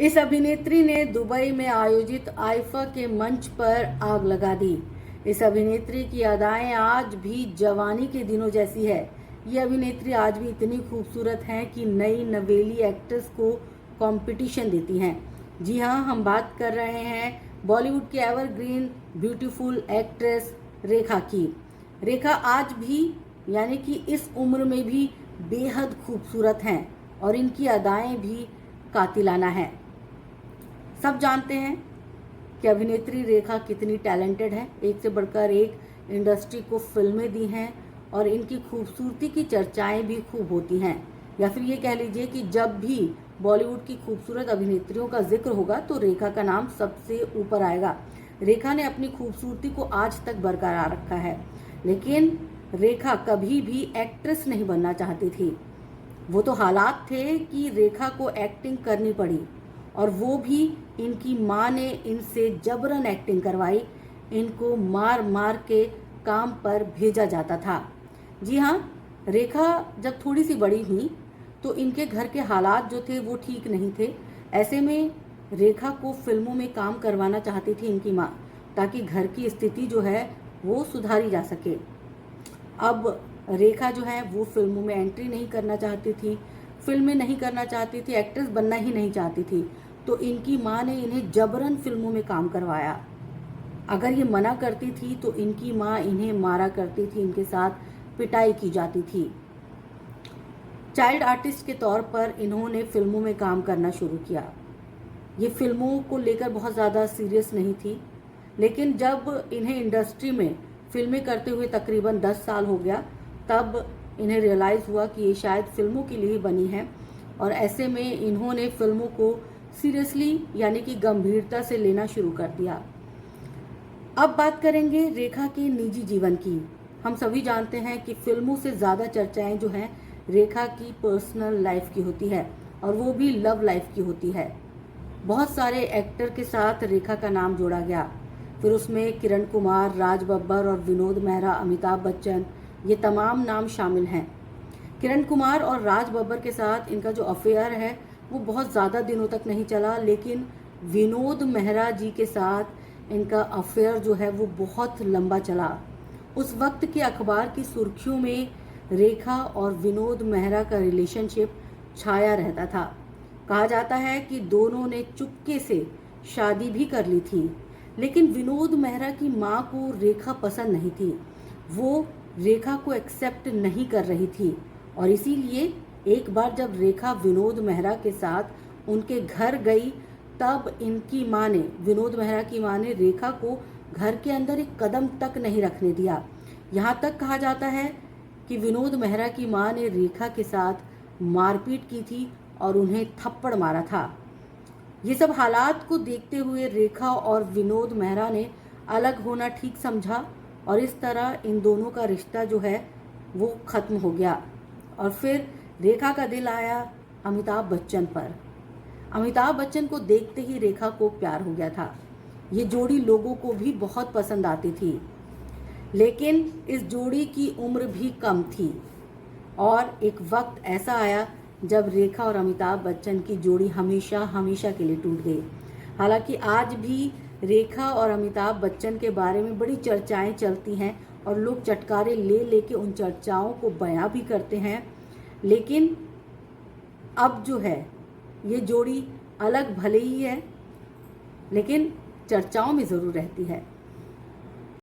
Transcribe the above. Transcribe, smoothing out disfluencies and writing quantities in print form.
इस अभिनेत्री ने दुबई में आयोजित आईफा के मंच पर आग लगा दी। इस अभिनेत्री की अदाएं आज भी जवानी के दिनों जैसी है। ये अभिनेत्री आज भी इतनी खूबसूरत हैं कि नई नवेली एक्ट्रेस को कंपटीशन देती हैं। जी हाँ, हम बात कर रहे हैं बॉलीवुड की एवरग्रीन ब्यूटीफुल एक्ट्रेस रेखा की। रेखा आज भी यानी कि इस उम्र में भी बेहद खूबसूरत हैं और इनकी अदाएं भी कातिलाना हैं। सब जानते हैं कि अभिनेत्री रेखा कितनी टैलेंटेड है। एक से बढ़कर एक इंडस्ट्री को फिल्में दी हैं और इनकी खूबसूरती की चर्चाएं भी खूब होती हैं। या फिर ये कह लीजिए कि जब भी बॉलीवुड की खूबसूरत अभिनेत्रियों का जिक्र होगा तो रेखा का नाम सबसे ऊपर आएगा। रेखा ने अपनी खूबसूरती को आज तक बरकरार रखा है, लेकिन रेखा कभी भी एक्ट्रेस नहीं बनना चाहती थी। वो तो हालात थे कि रेखा को एक्टिंग करनी पड़ी, और वो भी इनकी माँ ने इनसे जबरन एक्टिंग करवाई। इनको मार मार के काम पर भेजा जाता था। जी हाँ, रेखा जब थोड़ी सी बड़ी हुई तो इनके घर के हालात जो थे वो ठीक नहीं थे। ऐसे में रेखा को फिल्मों में काम करवाना चाहती थी इनकी माँ, ताकि घर की स्थिति जो है वो सुधारी जा सके। अब रेखा जो है वो फिल्मों में एंट्री नहीं करना चाहती थी, फिल्में नहीं करना चाहती थी, एक्ट्रेस बनना ही नहीं चाहती थी। तो इनकी माँ ने इन्हें जबरन फिल्मों में काम करवाया। अगर ये मना करती थी तो इनकी माँ इन्हें मारा करती थी, इनके साथ पिटाई की जाती थी। चाइल्ड आर्टिस्ट के तौर पर इन्होंने फिल्मों में काम करना शुरू किया। ये फिल्मों को लेकर बहुत ज़्यादा सीरियस नहीं थी, लेकिन जब इन्हें इंडस्ट्री में फिल्में करते हुए तकरीबन 10 साल हो गया, तब इन्हें रियलाइज़ हुआ कि ये शायद फिल्मों के लिए बनी है। और ऐसे में इन्होंने फिल्मों को सीरियसली यानी कि गंभीरता से लेना शुरू कर दिया। अब बात करेंगे रेखा के निजी जीवन की। हम सभी जानते हैं कि फिल्मों से ज़्यादा चर्चाएं जो हैं रेखा की पर्सनल लाइफ की होती है, और वो भी लव लाइफ की होती है। बहुत सारे एक्टर के साथ रेखा का नाम जोड़ा गया। फिर उसमें किरण कुमार, राज बब्बर और विनोद मेहरा, अमिताभ बच्चन, ये तमाम नाम शामिल हैं। किरण कुमार और राज बब्बर के साथ इनका जो अफेयर है वो बहुत ज़्यादा दिनों तक नहीं चला, लेकिन विनोद मेहरा जी के साथ इनका अफेयर जो है वो बहुत लंबा चला। उस वक्त के अखबार की सुर्खियों में रेखा और विनोद मेहरा का रिलेशनशिप छाया रहता था। कहा जाता है कि दोनों ने चुपके से शादी भी कर ली थी, लेकिन विनोद मेहरा की माँ को रेखा पसंद नहीं थी। वो रेखा को एक्सेप्ट नहीं कर रही थी, और इसीलिए एक बार जब रेखा विनोद मेहरा के साथ उनके घर गई, तब इनकी माँ ने, विनोद मेहरा की माँ ने रेखा को घर के अंदर एक कदम तक नहीं रखने दिया। यहाँ तक कहा जाता है कि विनोद मेहरा की माँ ने रेखा के साथ मारपीट की थी और उन्हें थप्पड़ मारा था। ये सब हालात को देखते हुए रेखा और विनोद मेहरा ने अलग होना ठीक समझा, और इस तरह इन दोनों का रिश्ता जो है वो ख़त्म हो गया। और फिर रेखा का दिल आया अमिताभ बच्चन पर। अमिताभ बच्चन को देखते ही रेखा को प्यार हो गया था। ये जोड़ी लोगों को भी बहुत पसंद आती थी, लेकिन इस जोड़ी की उम्र भी कम थी, और एक वक्त ऐसा आया जब रेखा और अमिताभ बच्चन की जोड़ी हमेशा हमेशा के लिए टूट गई। हालांकि आज भी रेखा और अमिताभ बच्चन के बारे में बड़ी चर्चाएं चलती हैं, और लोग चटकारे ले लेके उन चर्चाओं को बयां भी करते हैं, लेकिन अब जो है ये जोड़ी अलग भले ही है, लेकिन चर्चाओं में ज़रूर रहती है।